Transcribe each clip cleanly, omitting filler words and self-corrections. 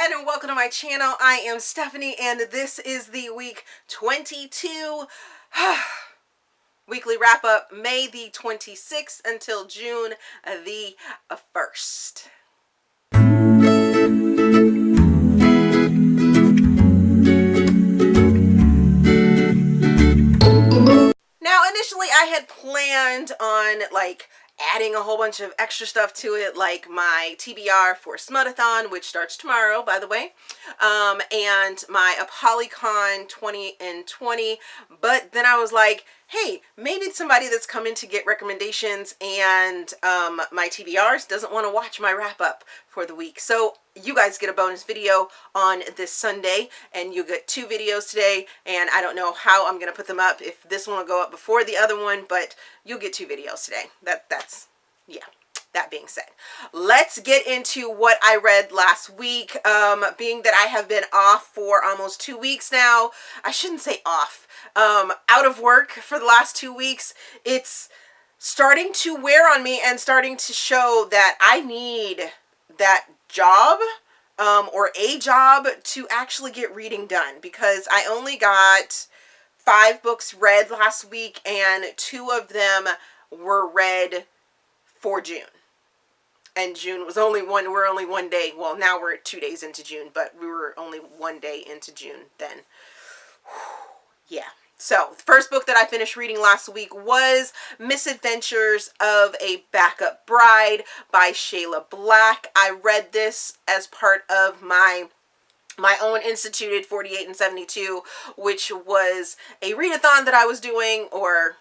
everyone, and welcome to my channel. I am Stephanie, and this is the week 22 weekly wrap-up, May the 26th until June the 1st. Now, initially I had planned on adding a whole bunch of extra stuff to it, like my TBR for Smutathon, which starts tomorrow, by the way, and my Apolycon 20 and 20, but then I was like, hey, maybe somebody that's coming to get recommendations and my TBRs doesn't want to watch my wrap-up for the week. So you guys get a bonus video on this Sunday, and you get 2 videos today, and I don't know how I'm going to put them up, if this one will go up before the other one, but you'll get 2 videos today. Yeah. That being said, let's get into what I read last week. Being that I have been off for almost 2 weeks now, I shouldn't say off, out of work for the last 2 weeks, it's starting to wear on me and starting to show that I need that job or a job to actually get reading done, because I only got 5 books read last week, and 2 of them were read for June. And June was only we're only 1 day, well, now we're 2 days into June, but we were only 1 day into June then. Yeah. So, the first book that I finished reading last week was Misadventures of a Backup Bride by Shayla Black. I read this as part of my own instituted 48 and 72, which was a readathon that I was doing, or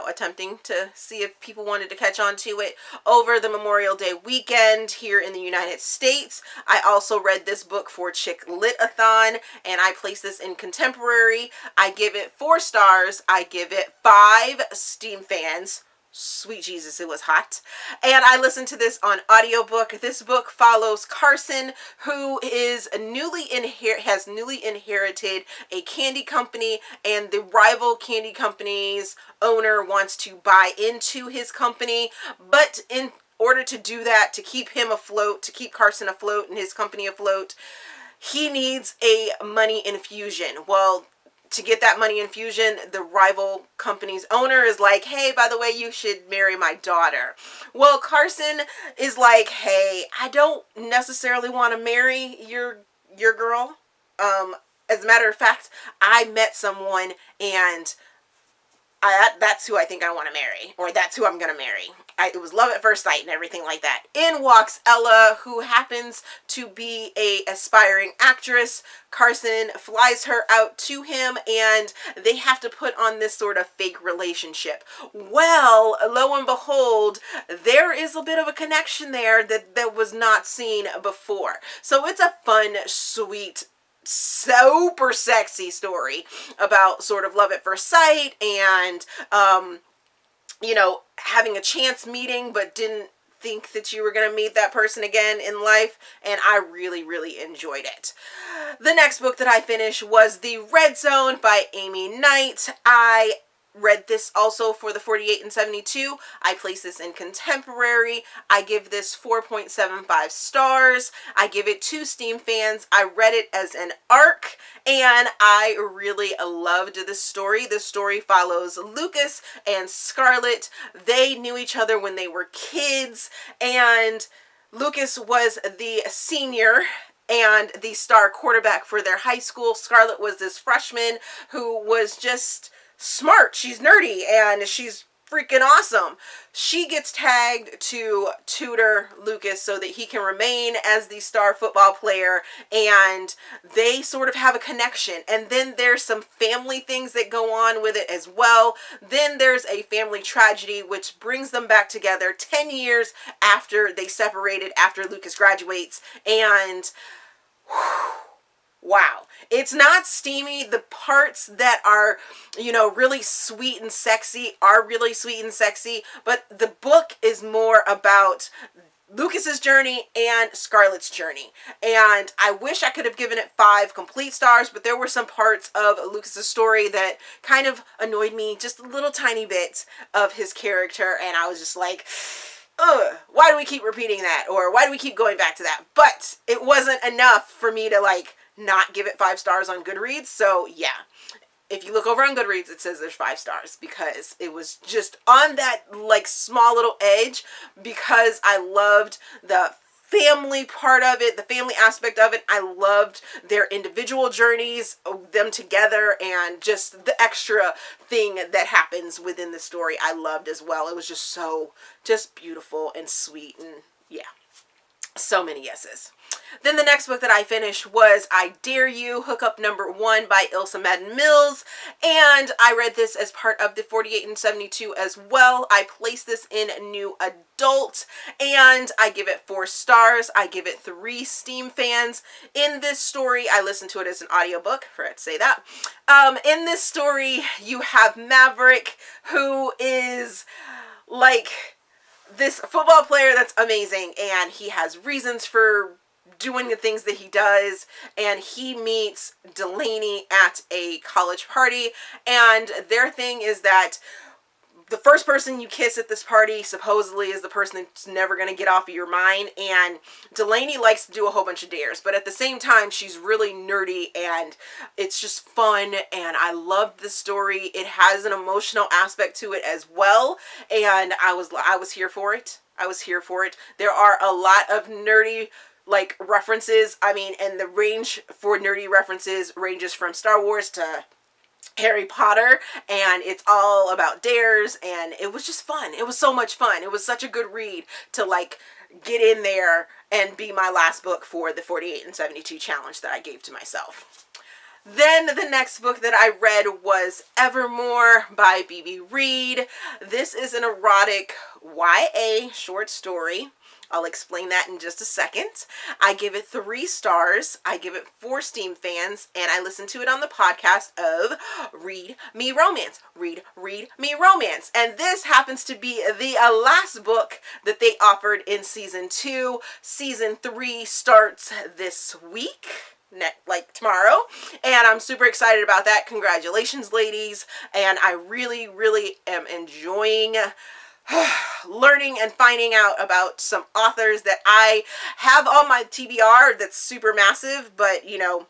attempting to see if people wanted to catch on to it over the Memorial Day weekend here in the United States. I also read this book for Chick Lit-a-thon, and I place this in contemporary. I give it 4 stars. I give it 5 Steam fans. Sweet Jesus, it was hot. And I listened to this on audiobook. This book follows Carson, who is has newly inherited a candy company, and the rival candy company's owner wants to buy into his company, but in order to do that, to keep him afloat, to keep Carson afloat and his company afloat, he needs a money infusion. Well, to get that money infusion, the rival company's owner is like, hey, by the way, you should marry my daughter. Well, Carson is like, hey, I don't necessarily want to marry your girl. As a matter of fact, I met someone, and that's who I think I want to marry, or that's who I'm going to marry. It was love at first sight and everything like that. In walks Ella, who happens to be a aspiring actress. Carson flies her out to him, and they have to put on this sort of fake relationship. Well, lo and behold, there is a bit of a connection there that was not seen before. So it's a fun, sweet, super sexy story about sort of love at first sight, and having a chance meeting but didn't think that you were going to meet that person again in life, and I really enjoyed it. The next book that I finished was The Red Zone by Amie Knight. I read this also for the 48 and 72. I place this in contemporary. I give this 4.75 stars. I give it 2 Steam fans. I read it as an arc, and I really loved this story. This story follows Lucas and Scarlett. They knew each other when they were kids, and Lucas was the senior and the star quarterback for their high school. Scarlett was this freshman who was just smart. She's nerdy, and she's freaking awesome. She gets tagged to tutor Lucas so that he can remain as the star football player, and they sort of have a connection. And then there's some family things that go on with it as well. Then there's a family tragedy which brings them back together 10 years after they separated, after Lucas graduates, and wow. It's not steamy. The parts that are, really sweet and sexy are really sweet and sexy, but the book is more about Lucas's journey and Scarlett's journey. And I wish I could have given it 5 complete stars, but there were some parts of Lucas's story that kind of annoyed me, just a little tiny bit of his character, and I was just like, why do we keep repeating that? Or why do we keep going back to that? But it wasn't enough for me to like not give it 5 stars on Goodreads. So yeah, if you look over on Goodreads, it says there's 5 stars because it was just on that like small little edge, because I loved the family part of it, the family aspect of it. I loved their individual journeys, them together, and just the extra thing that happens within the story I loved as well. It was just so just beautiful and sweet, and yeah, so many yeses. Then the next book that I finished was I Dare You, Hookup Number 1 by Ilsa Madden-Mills, and I read this as part of the 48 and 72 as well. I placed this in New Adult, and I give it 4 stars. I give it 3 Steam fans. In this story, I listened to it as an audiobook, forgot to say that. In this story, you have Maverick, who is like this football player that's amazing, and he has reasons for doing the things that he does, and he meets Delaney at a college party, and their thing is that the first person you kiss at this party supposedly is the person that's never going to get off of your mind, and Delaney likes to do a whole bunch of dares, but at the same time she's really nerdy, and it's just fun, and I loved the story. It has an emotional aspect to it as well, and I was here for it. I was here for it. There are a lot of nerdy like references. I mean, and the range for nerdy references ranges from Star Wars to Harry Potter, and it's all about dares, and it was just fun. It was so much fun. It was such a good read to like get in there and be my last book for the 48 and 72 challenge that I gave to myself. Then the next book that I read was Evermore by Reid. This is an erotic YA short story. I'll explain that in just a second. I give it 3 stars. I give it 4 Steam fans, and I listened to it on the podcast of Read Me Romance. Read Me Romance. And this happens to be the last book that they offered in season 2. Season 3 starts this week, like tomorrow, and I'm super excited about that. Congratulations, ladies. And I really, really am enjoying learning and finding out about some authors that I have on my TBR that's super massive, but you know,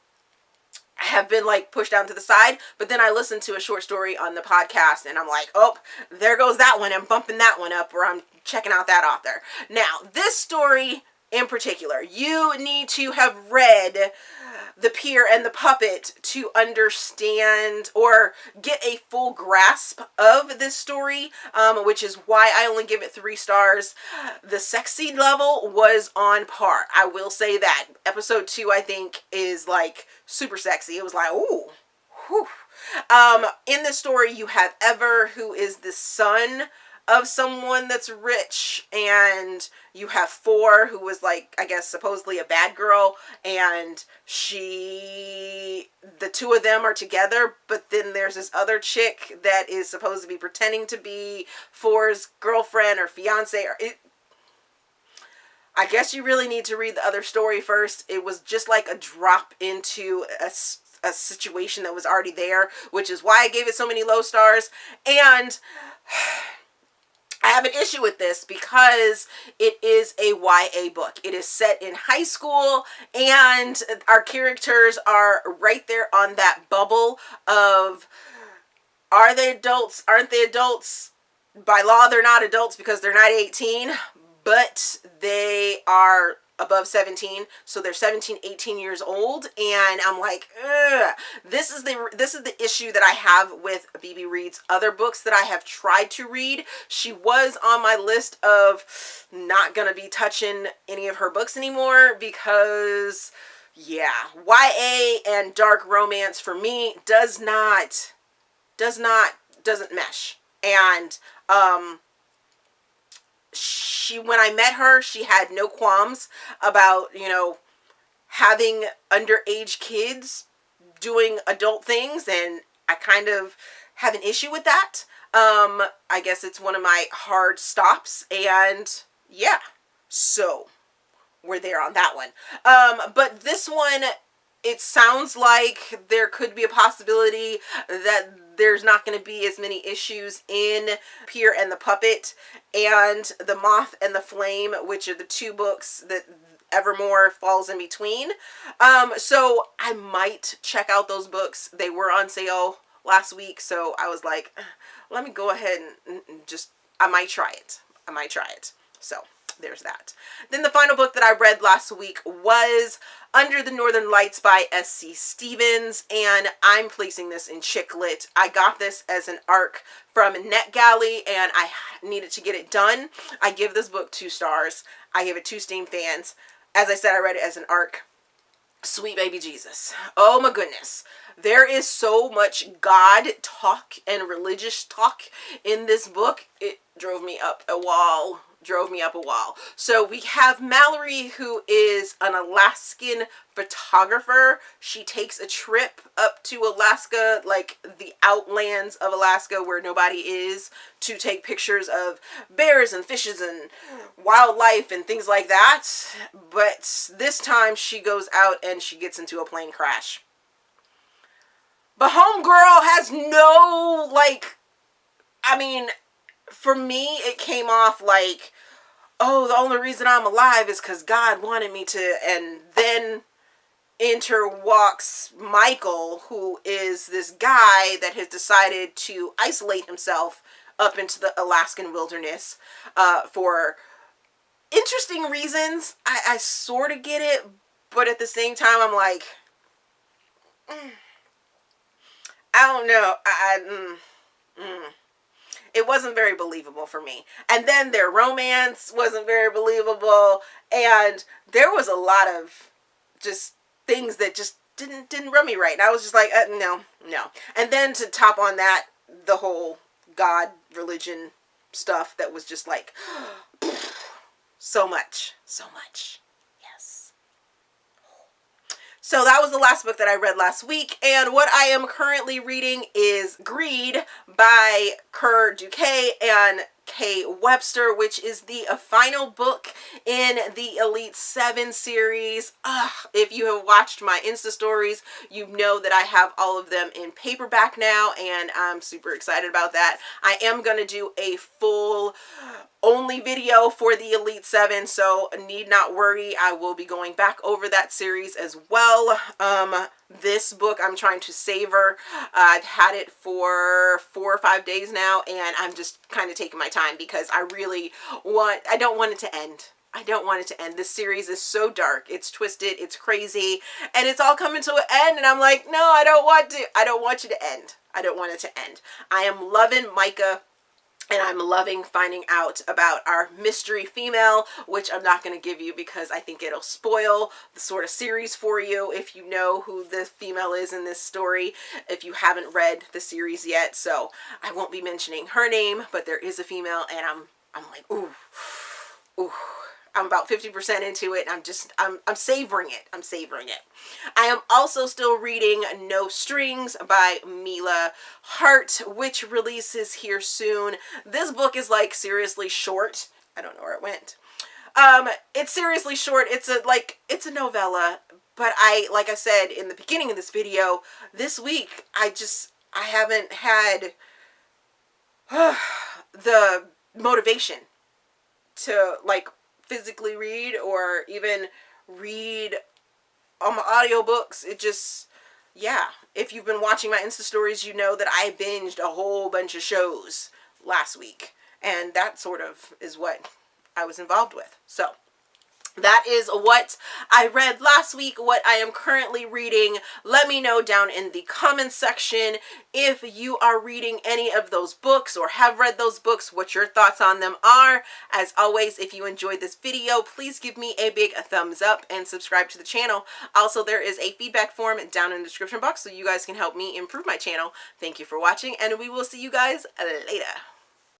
have been like pushed down to the side. But then I listened to a short story on the podcast, and I'm like, oh, there goes that one. I'm bumping that one up, or I'm checking out that author. Now, this story in particular, you need to have read The Pier and the Puppet to understand or get a full grasp of this story, which is why I only give it 3 stars. The sex scene level was on par. I will say that. Episode 2, I think, is like super sexy. It was like, ooh, whew. In this story, you have Ever, who is the son of someone that's rich, and you have 4, who was like, I guess supposedly a bad girl, and the 2 of them are together, but then there's this other chick that is supposed to be pretending to be 4's girlfriend or fiance, or I guess you really need to read the other story first. It was just like a drop into a situation that was already there, which is why I gave it so many low stars. And I have an issue with this because it is a YA book. It is set in high school, and our characters are right there on that bubble of, are they adults? Aren't they adults? By law, they're not adults because they're not 18, but they are above 17, so they're 17, 18 years old, and I'm like, ugh. This is the issue that I have with Reid's other books that I have tried to read. She was on my list of not gonna be touching any of her books anymore because, yeah, YA and dark romance for me doesn't mesh. And when I met her, she had no qualms about, you know, having underage kids doing adult things, and I kind of have an issue with that. I guess it's one of my hard stops, and yeah, so we're there on that one. But this one, it sounds like there could be a possibility that there's not going to be as many issues in Pier and the Puppet and The Moth and the Flame, which are the 2 books that Evermore falls in between. So I might check out those books. They were on sale last week, so I was like, let me go ahead and just, I might try it. So there's that. Then the final book that I read last week was Under the Northern Lights by S.C. Stevens, and I'm placing this in chick lit. I got this as an ARC from NetGalley, and I needed to get it done. I give this book 2 stars. I give it 2 Steam fans. As I said, I read it as an ARC. Sweet baby Jesus. Oh my goodness. There is so much God talk and religious talk in this book. It drove me up a wall. So we have Mallory, who is an Alaskan photographer. She takes a trip up to Alaska, like the outlands of Alaska where nobody is, to take pictures of bears and fishes and wildlife and things like that. But this time she goes out and she gets into a plane crash. But homegirl has no, like, I mean, for me, it came off like, oh, the only reason I'm alive is because God wanted me to. And then enter walks Michael, who is this guy that has decided to isolate himself up into the Alaskan wilderness for interesting reasons. I sort of get it, but at the same time, I'm like, I don't know. It wasn't very believable for me. And then their romance wasn't very believable. And there was a lot of just things that just didn't rub me right. And I was just like, no. And then to top on that, the whole God religion stuff that was just like, so much. Yes. So that was the last book that I read last week, and what I am currently reading is Reid by Dukey and Webster, which is the final book in the Elite 7 series. If you have watched my Insta stories, you know that I have all of them in paperback now, and I'm super excited about that. I am going to do a full only video for the Elite 7, so need not worry. I will be going back over that series as well. This book I'm trying to savor. I've had it for 4 or 5 days now, and I'm just kind of taking my time because I don't want it to end. I don't want it to end. This series is so dark. It's twisted. It's crazy. And it's all coming to an end. And I'm like, no, I don't want you to end. I don't want it to end. I am loving Micah. And I'm loving finding out about our mystery female, which I'm not going to give you because I think it'll spoil the sort of series for you if you know who the female is in this story, if you haven't read the series yet. So I won't be mentioning her name, but there is a female, and I'm like, ooh. I'm about 50% into it, and I'm savoring it. I am also still reading No Strings by Mila Hart, which releases here soon. This book is like seriously short. I don't know where it went. It's seriously short. It's a novella, but like I said in the beginning of this video, this week I haven't had the motivation to like physically read or even read on my audiobooks. It just, yeah. If you've been watching my Insta stories, you know that I binged a whole bunch of shows last week, and that sort of is what I was involved with. So that is what I read last week, what I am currently reading. Let me know down in the comments section if you are reading any of those books or have read those books, what your thoughts on them are. As always, if you enjoyed this video, please give me a big thumbs up and subscribe to the channel. Also, there is a feedback form down in the description box so you guys can help me improve my channel. Thank you for watching, and we will see you guys later.